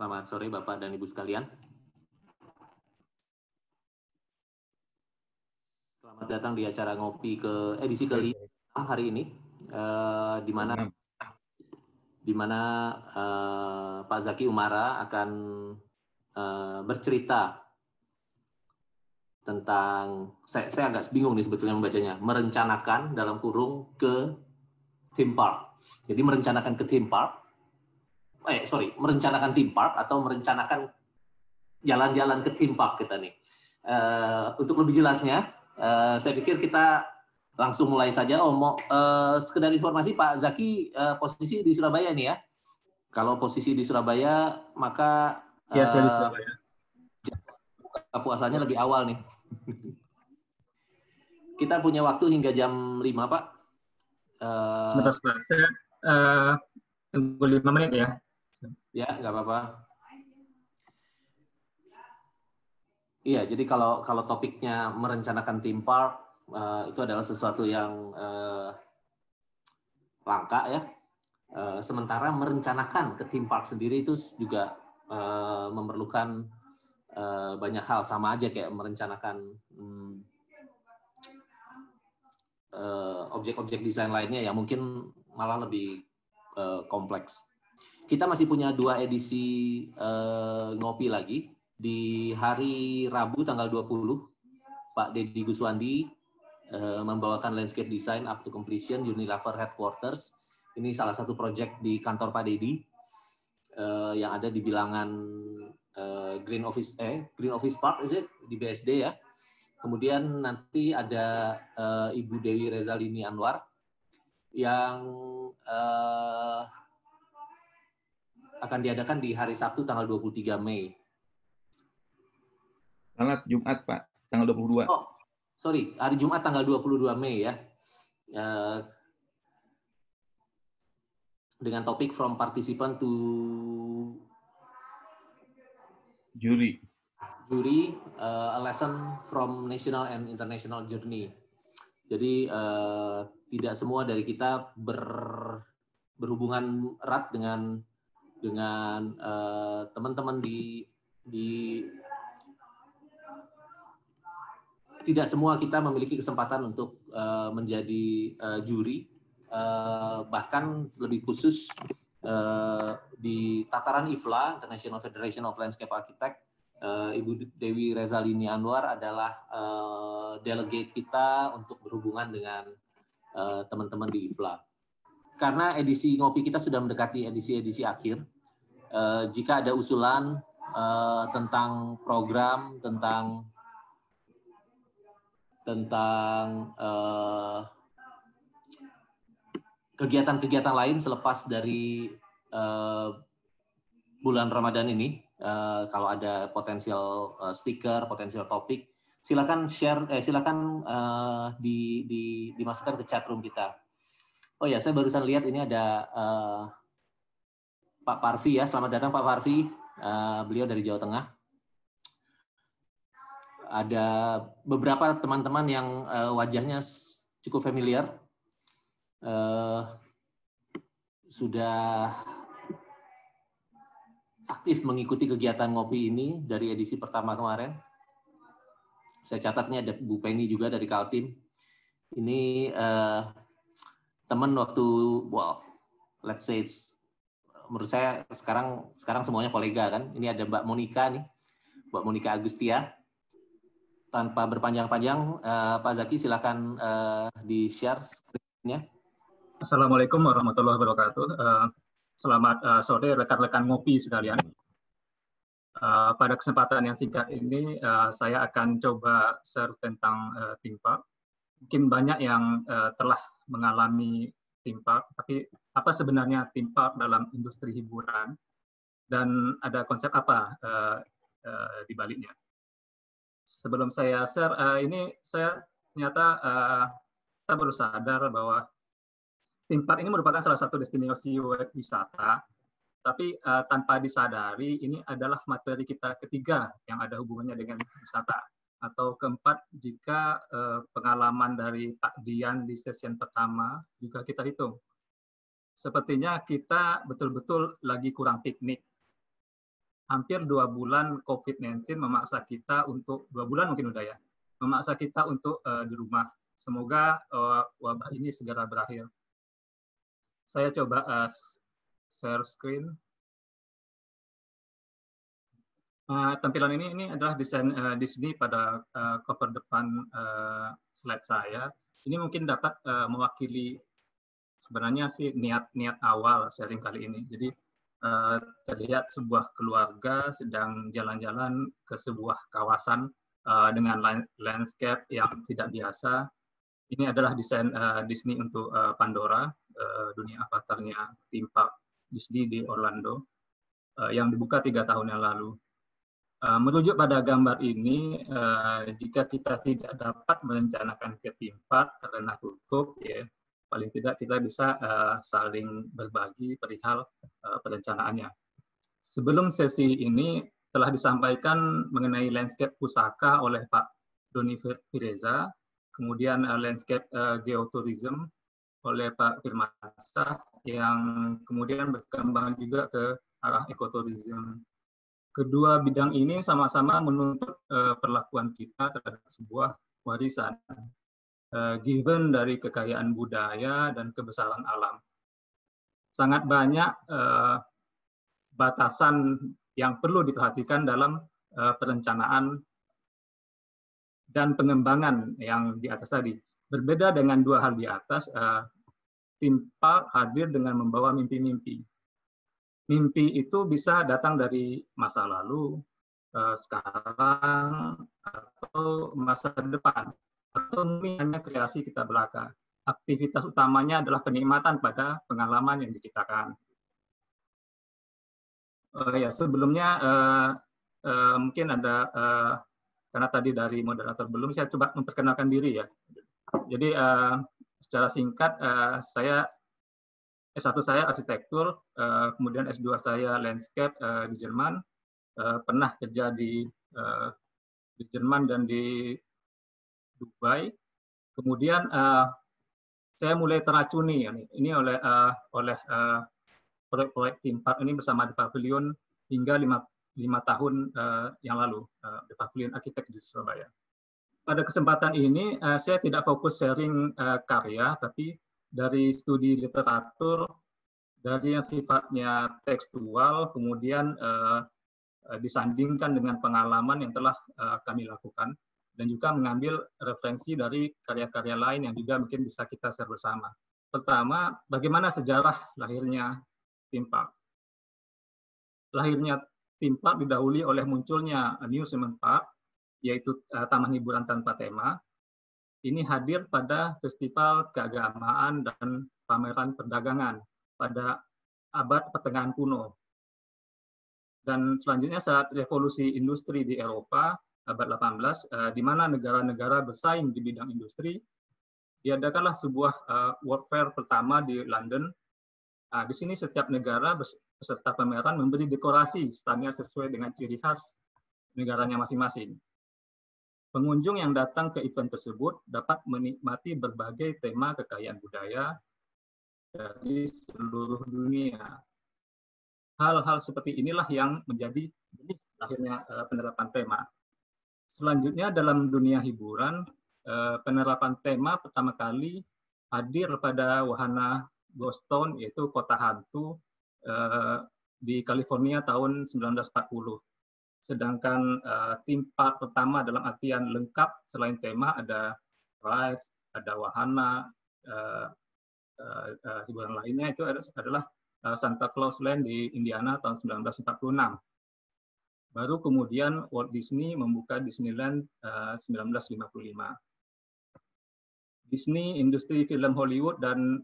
Selamat sore Bapak dan Ibu sekalian. Selamat datang di acara ngopi ke edisi ke-5 hari ini, di mana Pak Zaki Umara akan bercerita tentang, saya agak bingung nih sebetulnya membacanya, merencanakan dalam kurung ke theme park. Jadi merencanakan ke theme park, merencanakan theme park atau merencanakan jalan-jalan ke theme park kita nih. Untuk lebih jelasnya, saya pikir kita langsung mulai saja. Sekedar informasi, Pak Zaki posisi di Surabaya nih ya. Kalau posisi di Surabaya, maka ya, saya di Surabaya. Buka puasanya lebih awal nih. Kita punya waktu hingga jam 5, Pak. Sebentar, saya tunggu 5 menit ya. Ya, nggak apa-apa. Iya, jadi kalau topiknya merencanakan theme park, itu adalah sesuatu yang langka ya. Sementara merencanakan ke theme park sendiri itu juga memerlukan banyak hal, sama aja kayak merencanakan objek-objek desain lainnya yang mungkin malah lebih kompleks. Kita masih punya 2 edisi ngopi lagi. Di hari Rabu tanggal 20, Pak Deddy Guswandi membawakan Landscape Design Up to Completion Unilever Headquarters. Ini salah satu proyek di kantor Pak Deddy yang ada di bilangan Green Office Park di BSD ya. Kemudian nanti ada Ibu Dewi Rezalini Anwar yang akan diadakan di hari Sabtu tanggal 23 Mei. Salat Jumat, Pak, tanggal 22. Oh, sorry, hari Jumat tanggal 22 Mei ya. Dengan topik From Participant to Jury, a lesson from national and international journey. Jadi tidak semua dari kita berhubungan erat dengan teman-teman di tidak semua kita memiliki kesempatan untuk menjadi juri, bahkan lebih khusus di tataran IFLA, International Federation of Landscape Architect, Ibu Dewi Rezalini Anwar adalah delegate kita untuk berhubungan dengan teman-teman di IFLA. Karena edisi ngopi kita sudah mendekati edisi akhir, jika ada usulan tentang program, tentang kegiatan-kegiatan lain selepas dari bulan Ramadan ini, kalau ada potensial speaker, potensial topik, silakan share, silakan dimasukkan ke chat room kita. Oh ya, saya barusan lihat ini ada Pak Parvi ya. Selamat datang Pak Parvi. Beliau dari Jawa Tengah. Ada beberapa teman-teman yang wajahnya cukup familiar. Sudah aktif mengikuti kegiatan ngopi ini dari edisi pertama kemarin. Saya catatnya ada Bu Penny juga dari Kaltim. Ini teman waktu, let's say menurut saya sekarang semuanya kolega kan. Ini ada Mbak Monika nih, Mbak Monika Agustia. Tanpa berpanjang-panjang, Pak Zaki silakan di-share screen-nya. Assalamualaikum warahmatullahi wabarakatuh. Selamat sore rekan-rekan ngopi sekalian. Pada kesempatan yang singkat ini, saya akan coba share tentang theme park. Mungkin banyak yang telah mengalami theme park, tapi apa sebenarnya theme park dalam industri hiburan dan ada konsep apa di baliknya. Sebelum saya share, ini saya ternyata kita baru sadar bahwa theme park ini merupakan salah satu destinasi wisata, tapi tanpa disadari ini adalah materi kita ketiga yang ada hubungannya dengan wisata. Atau keempat, jika pengalaman dari Pak Dian di session pertama juga kita hitung. Sepertinya kita betul-betul lagi kurang piknik. hampir 2 bulan COVID-19 memaksa kita untuk 2 bulan mungkin udah ya, memaksa kita untuk di rumah. Semoga wabah ini segera berakhir. Saya coba share screen. Tampilan ini adalah desain Disney pada cover depan slide saya. Ini mungkin dapat mewakili sebenarnya sih niat awal sharing kali ini. Jadi terlihat sebuah keluarga sedang jalan-jalan ke sebuah kawasan dengan landscape yang tidak biasa. Ini adalah desain Disney untuk Pandora, dunia avatarnya theme park Disney di Orlando, yang dibuka 3 tahun yang lalu. Merujuk pada gambar ini, jika kita tidak dapat merencanakan ke theme park karena tutup, ya, paling tidak kita bisa saling berbagi perihal perencanaannya. Sebelum sesi ini telah disampaikan mengenai landscape pusaka oleh Pak Doni Fireza, kemudian landscape geotourism oleh Pak Firmansyah, yang kemudian berkembang juga ke arah ekoturism. Kedua bidang ini sama-sama menuntut perlakuan kita terhadap sebuah warisan, given dari kekayaan budaya dan kebesaran alam. Sangat banyak batasan yang perlu diperhatikan dalam perencanaan dan pengembangan yang di atas tadi. Berbeda dengan 2 hal di atas, theme park hadir dengan membawa mimpi-mimpi. Mimpi itu bisa datang dari masa lalu, sekarang, atau masa depan, atau mungkin hanya kreasi kita belaka. Aktivitas utamanya adalah penikmatan pada pengalaman yang diciptakan. Ya, sebelumnya mungkin ada, karena tadi dari moderator belum, saya coba memperkenalkan diri ya. Jadi secara singkat, saya S1 saya arsitektur, kemudian S2 saya landscape di Jerman, pernah kerja di Jerman dan di Dubai. Kemudian saya mulai teracuni ini oleh proyek theme park ini bersama di Pavilion hingga 5 tahun yang lalu, di Pavilion Arsitek di Surabaya. Pada kesempatan ini saya tidak fokus sharing karya, tapi dari studi literatur, dari yang sifatnya tekstual, kemudian disandingkan dengan pengalaman yang telah kami lakukan, dan juga mengambil referensi dari karya-karya lain yang juga mungkin bisa kita share bersama. Pertama, bagaimana sejarah lahirnya theme park. Lahirnya theme park didahului oleh munculnya amusement park, yaitu taman hiburan tanpa tema. Ini hadir pada festival keagamaan dan pameran perdagangan pada abad pertengahan kuno. Dan selanjutnya saat revolusi industri di Eropa, abad 18, di mana negara-negara bersaing di bidang industri, diadakanlah sebuah World Fair pertama di London. Di sini setiap negara beserta pameran memberi dekorasi standnya sesuai dengan ciri khas negaranya masing-masing. Pengunjung yang datang ke event tersebut dapat menikmati berbagai tema kekayaan budaya dari seluruh dunia. Hal-hal seperti inilah yang menjadi akhirnya penerapan tema. Selanjutnya dalam dunia hiburan, penerapan tema pertama kali hadir pada wahana Ghost Town, yaitu kota hantu di California tahun 1940. Sedangkan theme park pertama dalam artian lengkap selain tema ada rides, ada wahana, hiburan lainnya itu adalah Santa Claus Land di Indiana tahun 1946. Baru kemudian Walt Disney membuka Disneyland 1955. Disney, industri film Hollywood dan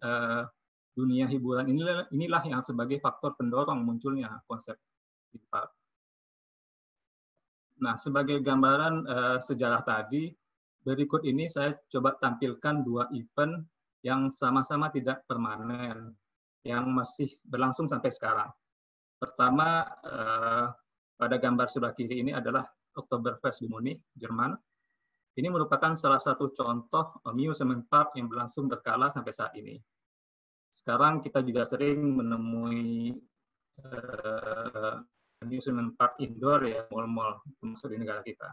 dunia hiburan inilah yang sebagai faktor pendorong munculnya konsep theme park. Nah, sebagai gambaran sejarah tadi, berikut ini saya coba tampilkan 2 event yang sama-sama tidak permanen, yang masih berlangsung sampai sekarang. Pertama, pada gambar sebelah kiri ini adalah Oktoberfest di Munich, Jerman. Ini merupakan salah satu contoh amusement park yang berlangsung berkala sampai saat ini. Sekarang kita juga sering menemui amusement park indoor ya, mal-mal termasuk di negara kita.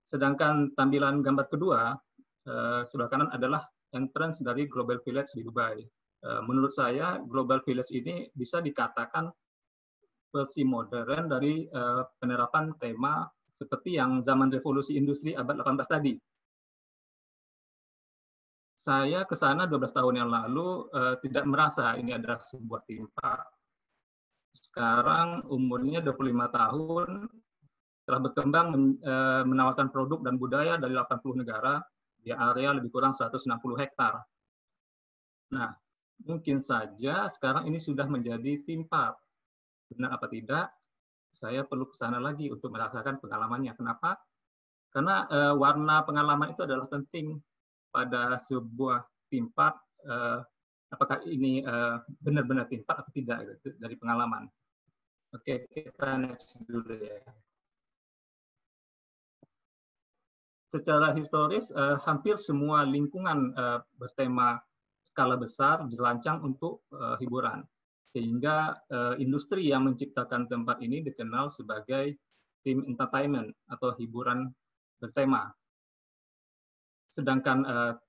Sedangkan tampilan gambar kedua sebelah kanan adalah entrance dari Global Village di Dubai. Menurut saya Global Village ini bisa dikatakan versi modern dari penerapan tema seperti yang zaman revolusi industri abad 18 tadi. Saya ke sana 12 tahun yang lalu tidak merasa ini adalah sebuah theme park. Sekarang umurnya 25 tahun, telah berkembang menawarkan produk dan budaya dari 80 negara di area lebih kurang 160 hektar. Nah, mungkin saja sekarang ini sudah menjadi theme park. Benar apa tidak? Saya perlu ke sana lagi untuk merasakan pengalamannya. Kenapa? Karena warna pengalaman itu adalah penting pada sebuah theme park. Apakah ini benar-benar theme park atau tidak dari pengalaman. Oke, kita next dulu ya. Secara historis, hampir semua lingkungan bertema skala besar dirancang untuk hiburan. Sehingga industri yang menciptakan tempat ini dikenal sebagai theme entertainment atau hiburan bertema. Sedangkan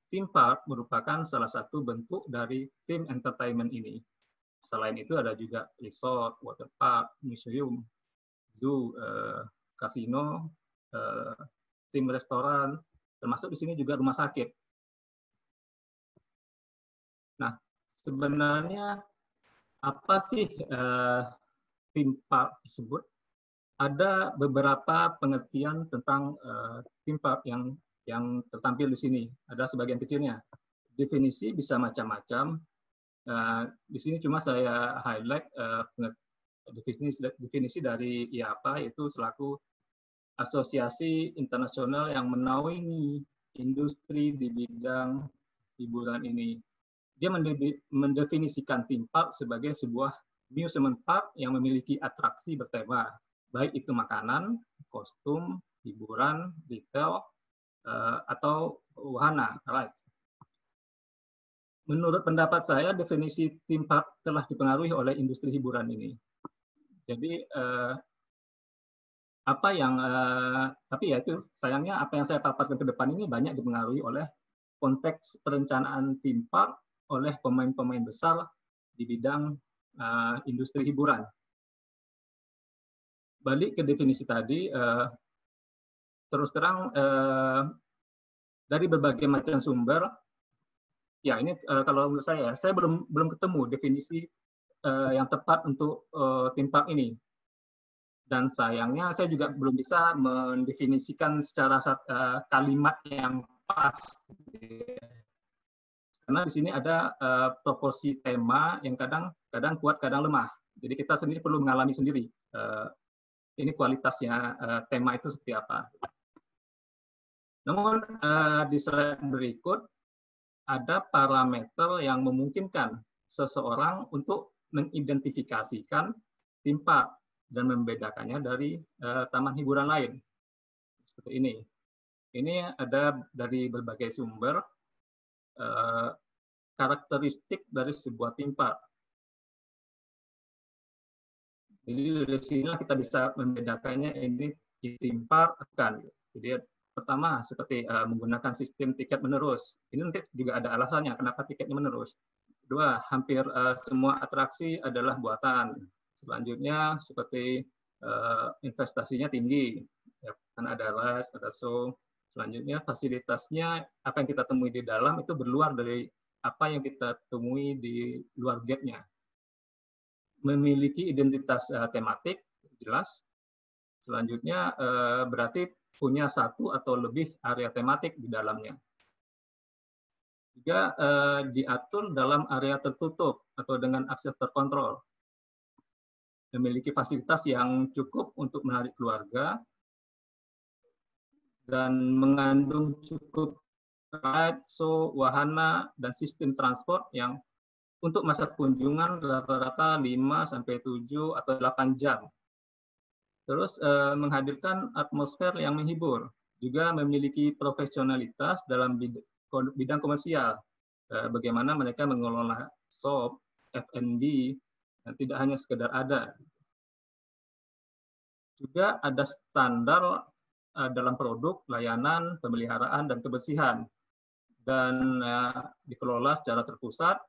theme park merupakan salah satu bentuk dari theme entertainment ini. Selain itu ada juga resort, water park, museum, zoo, kasino, tim restoran, termasuk di sini juga rumah sakit. Nah, sebenarnya apa sih theme park tersebut? Ada beberapa pengertian tentang theme park yang tertampil di sini. Ada sebagian kecilnya. Definisi bisa macam-macam. Di sini cuma saya highlight definisi dari IAPA, yaitu selaku asosiasi internasional yang menaungi industri di bidang hiburan ini. Dia mendefinisikan theme park sebagai sebuah amusement park yang memiliki atraksi bertema, baik itu makanan, kostum, hiburan, retail, atau wahana. Right. Menurut pendapat saya, definisi theme park telah dipengaruhi oleh industri hiburan ini. Jadi tapi ya itu sayangnya apa yang saya paparkan ke depan ini banyak dipengaruhi oleh konteks perencanaan theme park oleh pemain-pemain besar di bidang industri hiburan. Balik ke definisi tadi, terus terang dari berbagai macam sumber, ya ini kalau menurut saya belum ketemu definisi yang tepat untuk theme park ini. Dan sayangnya saya juga belum bisa mendefinisikan secara kalimat yang pas. Karena di sini ada proporsi tema yang kadang kuat, kadang lemah. Jadi kita sendiri perlu mengalami sendiri. Ini kualitasnya tema itu seperti apa. Namun di slide berikut ada parameter yang memungkinkan seseorang untuk mengidentifikasikan theme park dan membedakannya dari taman hiburan lain. Seperti ini. Ini ada dari berbagai sumber karakteristik dari sebuah theme park. Jadi dari sinilah kita bisa membedakannya ini theme park kan. Jadi pertama seperti menggunakan sistem tiket menerus. Ini nanti juga ada alasannya kenapa tiketnya menerus. Kedua, hampir semua atraksi adalah buatan. Selanjutnya seperti investasinya tinggi, ya, karena ada les, ada show. Selanjutnya fasilitasnya apa yang kita temui di dalam itu berluar dari apa yang kita temui di luar gate-nya. Memiliki identitas tematik jelas. Selanjutnya berarti punya satu atau lebih area tematik di dalamnya. Juga diatur dalam area tertutup atau dengan akses terkontrol. Memiliki fasilitas yang cukup untuk menarik keluarga dan mengandung cukup ride, show, wahana, dan sistem transport yang untuk masa kunjungan rata-rata 5-7 atau 8 jam. Terus menghadirkan atmosfer yang menghibur, juga memiliki profesionalitas dalam bidang komersial, bagaimana mereka mengelola shop, F&B, dan tidak hanya sekedar ada. Juga ada standar dalam produk, layanan, pemeliharaan, dan kebersihan. Dan dikelola secara terpusat.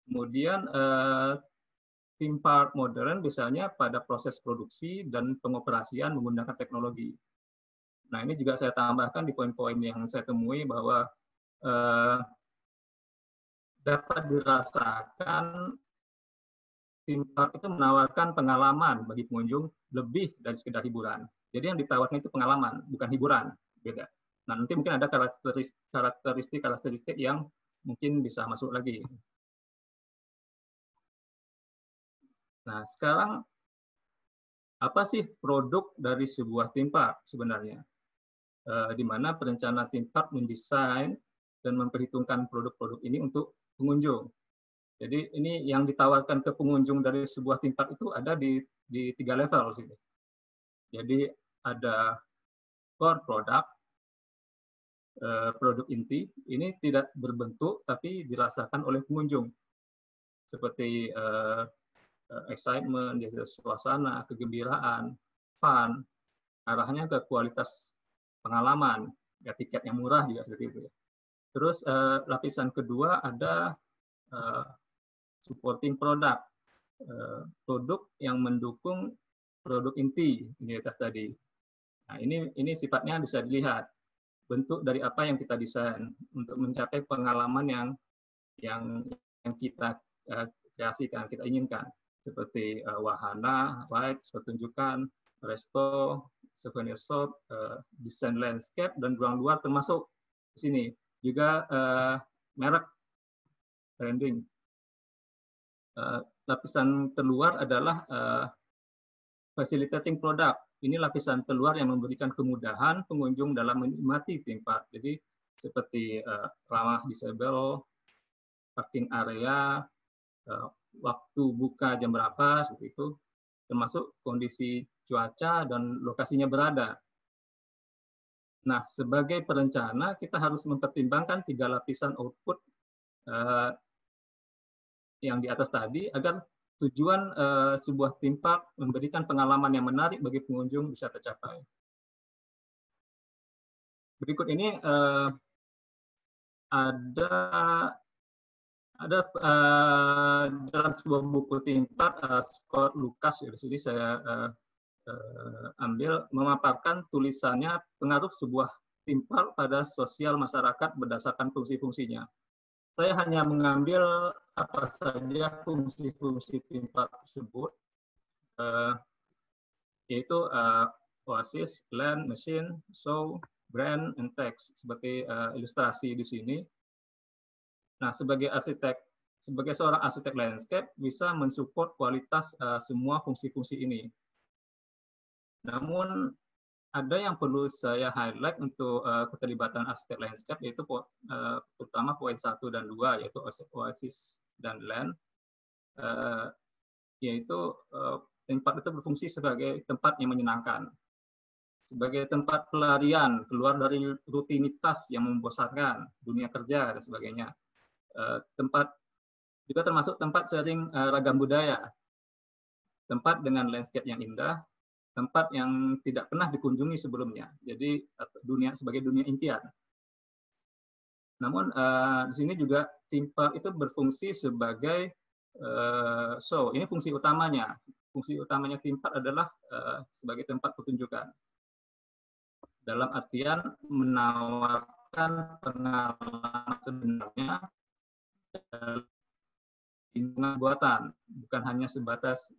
Kemudian theme park modern misalnya pada proses produksi dan pengoperasian menggunakan teknologi. Nah, ini juga saya tambahkan di poin-poin yang saya temui bahwa dapat dirasakan theme park itu menawarkan pengalaman bagi pengunjung lebih dari sekedar hiburan. Jadi yang ditawarkan itu pengalaman, bukan hiburan, beda. Nah, nanti mungkin ada karakteristik yang mungkin bisa masuk lagi. Nah, sekarang apa sih produk dari sebuah theme park sebenarnya? Di mana perencana theme park mendesain dan memperhitungkan produk-produk ini untuk pengunjung. Jadi ini yang ditawarkan ke pengunjung dari sebuah theme park itu ada di 3 level sini. Jadi ada core product, produk inti, ini tidak berbentuk tapi dirasakan oleh pengunjung. Seperti excitement, suasana, kegembiraan, fun, arahnya ke kualitas pengalaman, ya tiket yang murah juga seperti itu. Terus lapisan kedua ada supporting product, produk yang mendukung produk inti di atas tadi. Nah, ini sifatnya bisa dilihat bentuk dari apa yang kita desain untuk mencapai pengalaman yang kita kreasikan, kita inginkan, seperti wahana, rides, pertunjukan, resto, souvenir shop, desain landscape, dan ruang luar termasuk di sini. Juga merek, branding. Lapisan terluar adalah facilitating product. Ini lapisan terluar yang memberikan kemudahan pengunjung dalam menikmati theme park. Jadi seperti ramah disable, parking area, waktu buka jam berapa, seperti itu, termasuk kondisi cuaca dan lokasinya berada. Nah, sebagai perencana, kita harus mempertimbangkan 3 lapisan output yang di atas tadi, agar tujuan sebuah theme park memberikan pengalaman yang menarik bagi pengunjung bisa tercapai. Berikut ini ada dalam sebuah buku theme park, Scott Lucas, di sini saya ambil, memaparkan tulisannya pengaruh sebuah theme park pada sosial masyarakat berdasarkan fungsi-fungsinya. Saya hanya mengambil apa saja fungsi-fungsi theme park tersebut, yaitu oasis, land, machine, show, brand, and text, seperti ilustrasi di sini. Nah, sebagai seorang arsitek landscape bisa mensupport kualitas semua fungsi-fungsi ini. Namun ada yang perlu saya highlight untuk keterlibatan arsitek landscape, yaitu terutama poin 1 dan 2, yaitu oasis dan land, yaitu tempat itu berfungsi sebagai tempat yang menyenangkan, sebagai tempat pelarian keluar dari rutinitas yang membosankan, dunia kerja dan sebagainya. Tempat juga termasuk tempat sharing ragam budaya, tempat dengan landscape yang indah, tempat yang tidak pernah dikunjungi sebelumnya. Jadi sebagai dunia impian. Namun di sini juga theme park itu berfungsi sebagai show. Ini fungsi utamanya. Fungsi utamanya theme park adalah sebagai tempat pertunjukan. Dalam artian menawarkan pengalaman sebenarnya lingkungan buatan, bukan hanya sebatas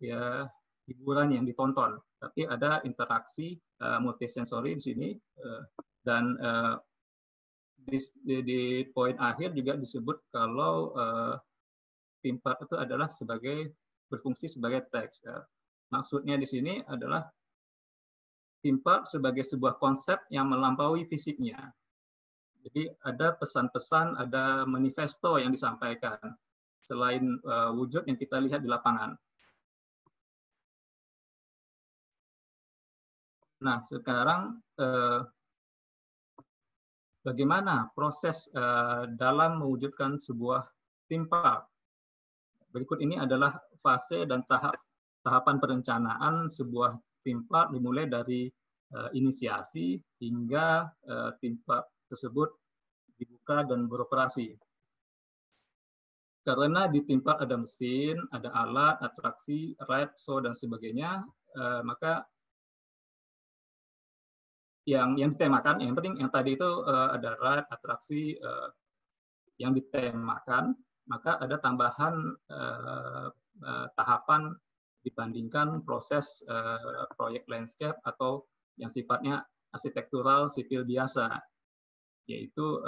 hiburan yang ditonton, tapi ada interaksi multisensori di sini, dan di poin akhir juga disebut kalau theme park itu adalah berfungsi sebagai teks. Maksudnya di sini adalah theme park sebagai sebuah konsep yang melampaui fisiknya. Jadi ada pesan-pesan, ada manifesto yang disampaikan selain wujud yang kita lihat di lapangan. Nah, sekarang bagaimana proses dalam mewujudkan sebuah theme park? Berikut ini adalah fase dan tahapan perencanaan sebuah theme park dimulai dari inisiasi hingga theme park tersebut dibuka dan beroperasi. Karena di theme park ada mesin, ada alat, atraksi, ride, show, dan sebagainya, maka yang ditemakan, yang penting yang tadi itu ada ride, atraksi yang ditemakan, maka ada tambahan tahapan dibandingkan proses proyek landscape atau yang sifatnya arsitektural sipil biasa, yaitu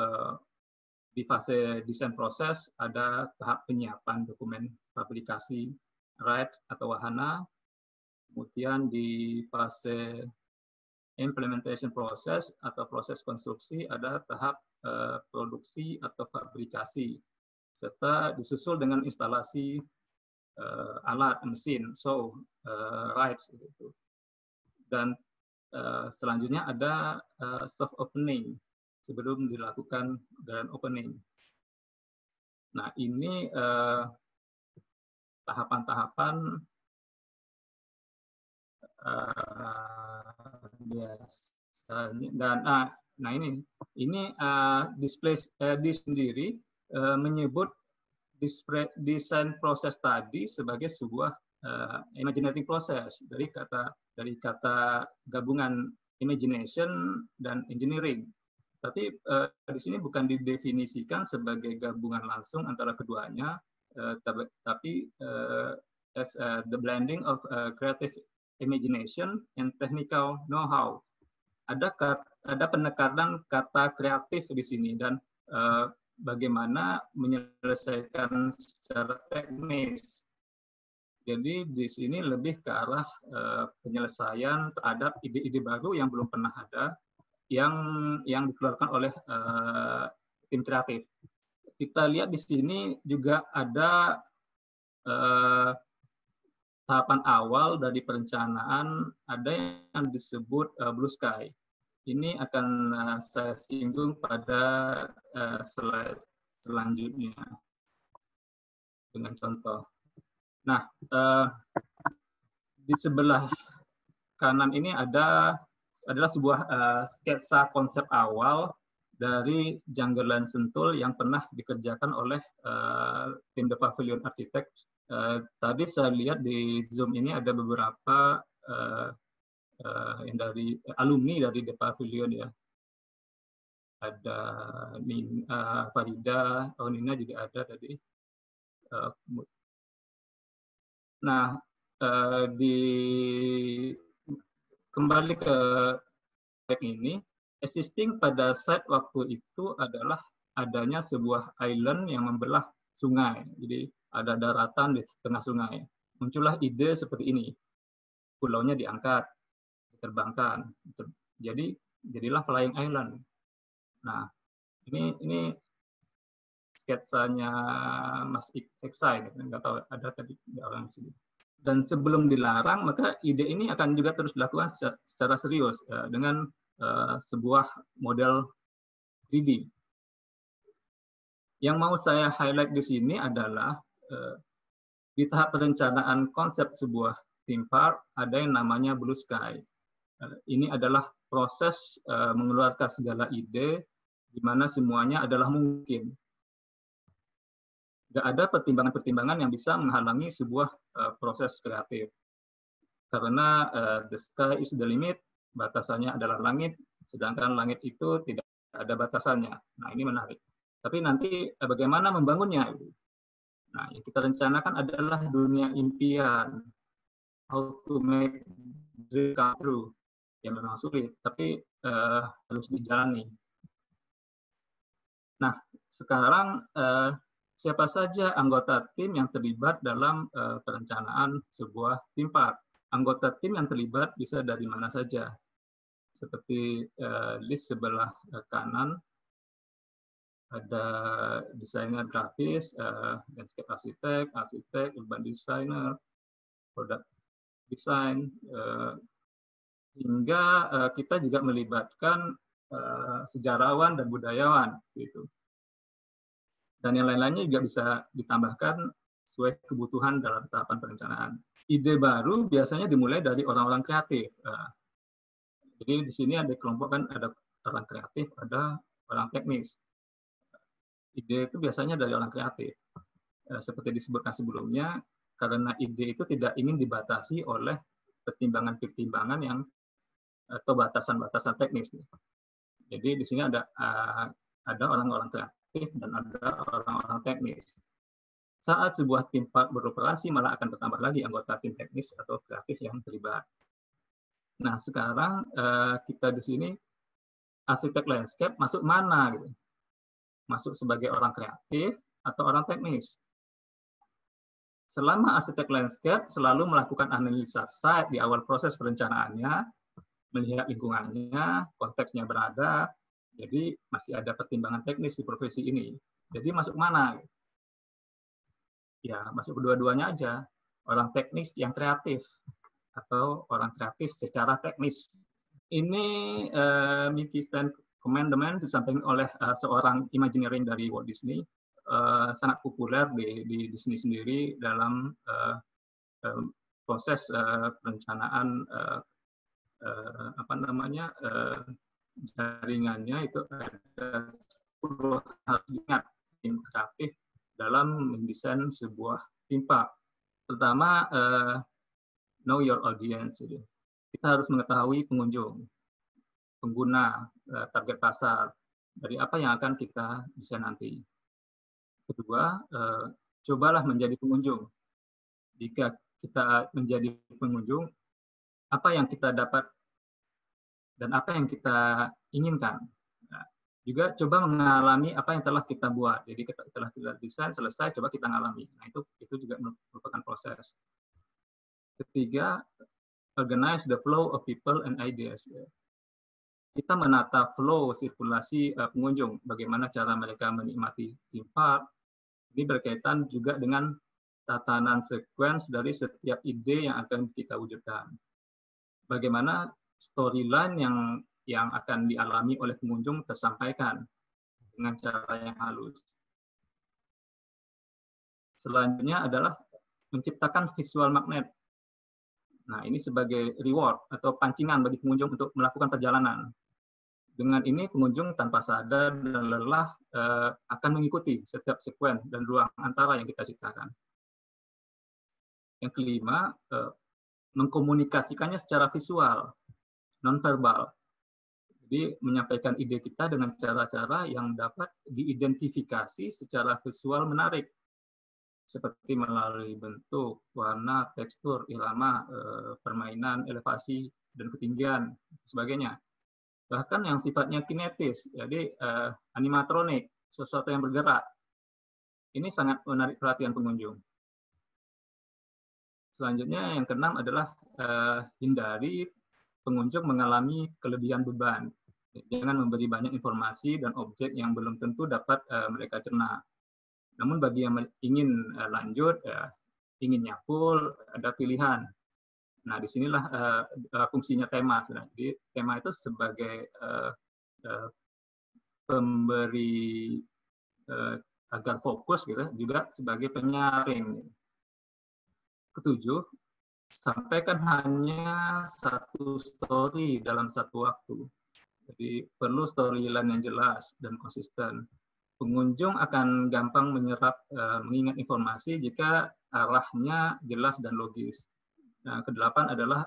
di fase desain proses ada tahap penyiapan dokumen aplikasi ride atau wahana, kemudian di fase implementation proses atau proses konstruksi ada tahap produksi atau fabrikasi, serta disusul dengan instalasi alat, mesin, show, rides gitu. Dan selanjutnya ada soft opening sebelum dilakukan grand opening. Nah, ini tahapan-tahapan biasanya. Dan nah ini display di sendiri menyebut desain proses tadi sebagai sebuah imaginary process, dari kata gabungan imagination dan engineering. Tapi di sini bukan didefinisikan sebagai gabungan langsung antara keduanya, tapi as the blending of creative imagination and technical know-how. Ada penekanan kata kreatif di sini, dan bagaimana menyelesaikan secara teknis. Jadi di sini lebih ke arah penyelesaian terhadap ide-ide baru yang belum pernah ada, yang dikeluarkan oleh tim kreatif. Kita lihat di sini juga ada tahapan awal dari perencanaan, ada yang disebut Blue Sky. Ini akan saya singgung pada slide selanjutnya dengan contoh. Nah, di sebelah kanan ini adalah sebuah sketsa konsep awal dari Janggelan Sentul yang pernah dikerjakan oleh tim The Pavilion Architect. Tadi saya lihat di Zoom ini ada beberapa yang dari alumni dari The Pavilion ya. Ada Farida, Nina juga ada tadi. Nah, kembali ke tag ini, existing pada saat waktu itu adalah adanya sebuah island yang membelah sungai. Jadi ada daratan di tengah sungai. Muncullah ide seperti ini. Pulaunya diangkat, diterbangkan. Jadilah flying island. Nah, ini sketsanya Mas Eksai, nggak tahu ada tadi orang di sini. Dan sebelum dilarang, maka ide ini akan juga terus dilakukan secara serius dengan sebuah model 3D. Yang mau saya highlight di sini adalah di tahap perencanaan konsep sebuah theme park ada yang namanya Blue Sky. Ini adalah proses mengeluarkan segala ide di mana semuanya adalah mungkin. Nggak ada pertimbangan-pertimbangan yang bisa menghalangi sebuah proses kreatif. Karena the sky is the limit, batasannya adalah langit, sedangkan langit itu tidak ada batasannya. Nah, ini menarik. Tapi nanti bagaimana membangunnya? Nah, yang kita rencanakan adalah dunia impian. How to make dream come true. Ya memang sulit, tapi harus dijalani. Nah, sekarang siapa saja anggota tim yang terlibat dalam perencanaan sebuah theme park? Anggota tim yang terlibat bisa dari mana saja. Seperti list sebelah kanan, ada desainer grafis, landscape arsitek, urban designer, product design, hingga kita juga melibatkan sejarawan dan budayawan, gitu. Dan yang lain-lainnya juga bisa ditambahkan sesuai kebutuhan dalam tahapan perencanaan. ide baru biasanya dimulai dari orang-orang kreatif. Jadi di sini ada kelompok kan, ada orang kreatif, ada orang teknis. Ide itu biasanya dari orang kreatif. Seperti disebutkan sebelumnya, karena ide itu tidak ingin dibatasi oleh pertimbangan-pertimbangan yang atau batasan-batasan teknis. Jadi di sini ada orang-orang kreatif dan ada orang-orang teknis. Saat sebuah tim beroperasi, malah akan bertambah lagi anggota tim teknis atau kreatif yang terlibat. Nah, sekarang kita di sini arsitek landscape masuk mana gitu? Masuk sebagai orang kreatif atau orang teknis? Selama arsitek landscape selalu melakukan analisa site di awal proses perencanaannya, melihat lingkungannya, konteksnya berada, jadi masih ada pertimbangan teknis di profesi ini. Jadi masuk mana? Ya, masuk kedua-duanya aja. Orang teknis yang kreatif atau orang kreatif secara teknis. Ini Mickey Stand Commandment disampaikan oleh seorang Imagineering dari Walt Disney, sangat populer di Disney sendiri dalam proses perencanaan jaringannya. Itu ada 10 harus diingat tim kreatif dalam mendesain sebuah theme park. Pertama, know your audience. Kita harus mengetahui pengunjung, pengguna, target pasar, dari apa yang akan kita desain nanti. Kedua, cobalah menjadi pengunjung. Jika kita menjadi pengunjung, apa yang kita dapat dan apa yang kita inginkan. Nah, juga coba mengalami apa yang telah kita buat. Jadi setelah kita desain, selesai, coba kita ngalami. Nah, itu juga merupakan proses. Ketiga, organize the flow of people and ideas. Kita menata flow sirkulasi pengunjung, bagaimana cara mereka menikmati theme park. Ini berkaitan juga dengan tatanan sequence dari setiap ide yang akan kita wujudkan. Bagaimana storyline yang akan dialami oleh pengunjung tersampaikan dengan cara yang halus. Selanjutnya adalah menciptakan visual magnet. Nah, ini sebagai reward atau pancingan bagi pengunjung untuk melakukan perjalanan. Dengan ini pengunjung tanpa sadar dan lelah akan mengikuti setiap sekuen dan ruang antara yang kita ciptakan. Yang kelima, mengkomunikasikannya secara visual, nonverbal. Jadi menyampaikan ide kita dengan cara-cara yang dapat diidentifikasi secara visual menarik, seperti melalui bentuk, warna, tekstur, irama, permainan, elevasi, dan ketinggian, sebagainya. Bahkan yang sifatnya kinetis, jadi animatronik, sesuatu yang bergerak. Ini sangat menarik perhatian pengunjung. Selanjutnya yang keenam adalah hindari pengunjung mengalami kelebihan beban. Jangan memberi banyak informasi dan objek yang belum tentu dapat mereka cerna. Namun bagi yang ingin lanjut, ingin nyapul, ada pilihan. Nah, disinilah fungsinya tema sebenarnya. Jadi tema itu sebagai pemberi agar fokus, gitu, juga sebagai penyaring. Ketujuh, sampaikan hanya satu story dalam satu waktu. Jadi perlu storyline yang jelas dan konsisten. Pengunjung akan gampang menyerap, mengingat informasi jika arahnya jelas dan logis. Nah, kedelapan adalah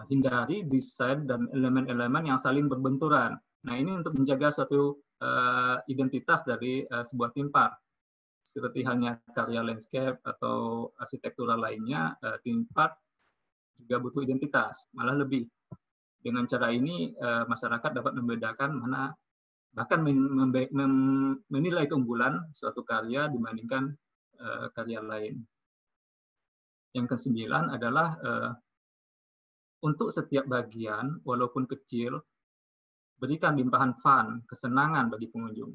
hindari desain dan elemen-elemen yang saling berbenturan. Nah, ini untuk menjaga suatu identitas dari sebuah theme park. Seperti halnya karya landscape atau arsitektural lainnya, theme park juga butuh identitas, malah lebih. Dengan cara ini, masyarakat dapat membedakan mana, bahkan menilai keunggulan suatu karya dibandingkan karya lain. Yang kesembilan adalah untuk setiap bagian, walaupun kecil, berikan limpahan fun, kesenangan bagi pengunjung.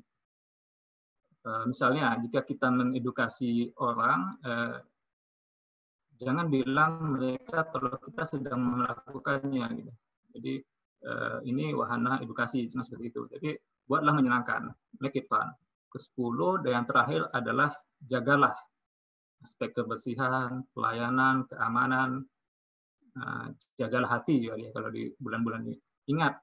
Misalnya, jika kita mengedukasi orang, jangan bilang mereka kalau kita sedang melakukannya. Gitu. Jadi, ini wahana edukasi, seperti itu. Jadi, buatlah menyenangkan, make it fun. Ke-10, dan yang terakhir adalah jagalah aspek kebersihan, pelayanan, keamanan, jagalah hati juga ya kalau di bulan-bulan ini. Ingat,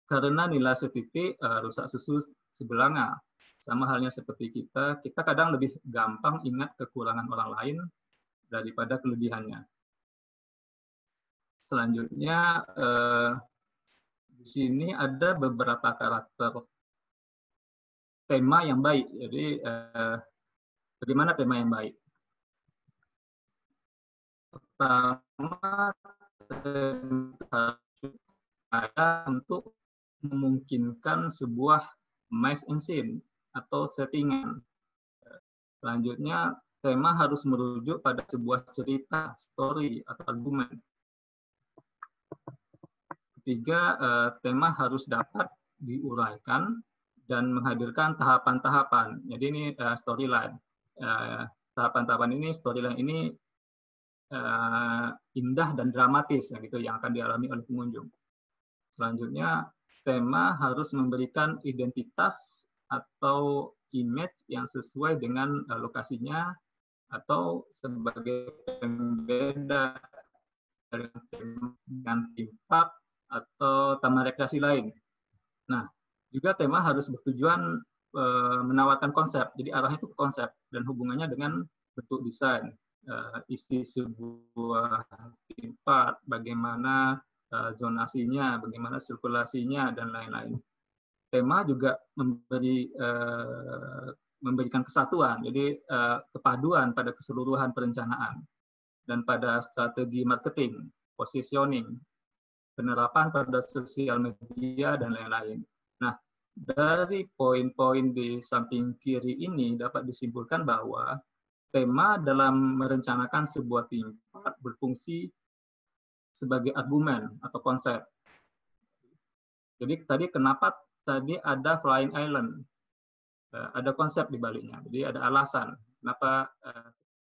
karena nilai setitik rusak susu sebelanga. Sama halnya seperti kita kadang lebih gampang ingat kekurangan orang lain daripada kelebihannya. Selanjutnya, di sini ada beberapa karakter tema yang baik. Jadi, bagaimana tema yang baik? Pertama, untuk memungkinkan sebuah mise en scene atau settingan. Selanjutnya, tema harus merujuk pada sebuah cerita, story, atau argumen. Ketiga, tema harus dapat diuraikan dan menghadirkan tahapan-tahapan. Jadi ini storyline. Tahapan-tahapan ini, storyline ini indah dan dramatis, gitu, yang akan dialami oleh pengunjung. Selanjutnya, tema harus memberikan identitas atau image yang sesuai dengan lokasinya atau sebagai pembeda dengan theme park atau taman rekreasi lain. Nah, juga tema harus bertujuan menawarkan konsep. Jadi arahnya itu konsep dan hubungannya dengan bentuk desain, isi sebuah theme park, bagaimana zonasinya, bagaimana sirkulasinya, dan lain-lain. Tema juga memberikan kesatuan, jadi kepaduan pada keseluruhan perencanaan dan pada strategi marketing, positioning, penerapan pada sosial media, dan lain-lain. Nah, dari poin-poin di samping kiri ini dapat disimpulkan bahwa tema dalam merencanakan sebuah theme park berfungsi sebagai argumen atau konsep. Jadi tadi kenapa tadi ada Flying Island? Ada konsep di baliknya. Jadi ada alasan kenapa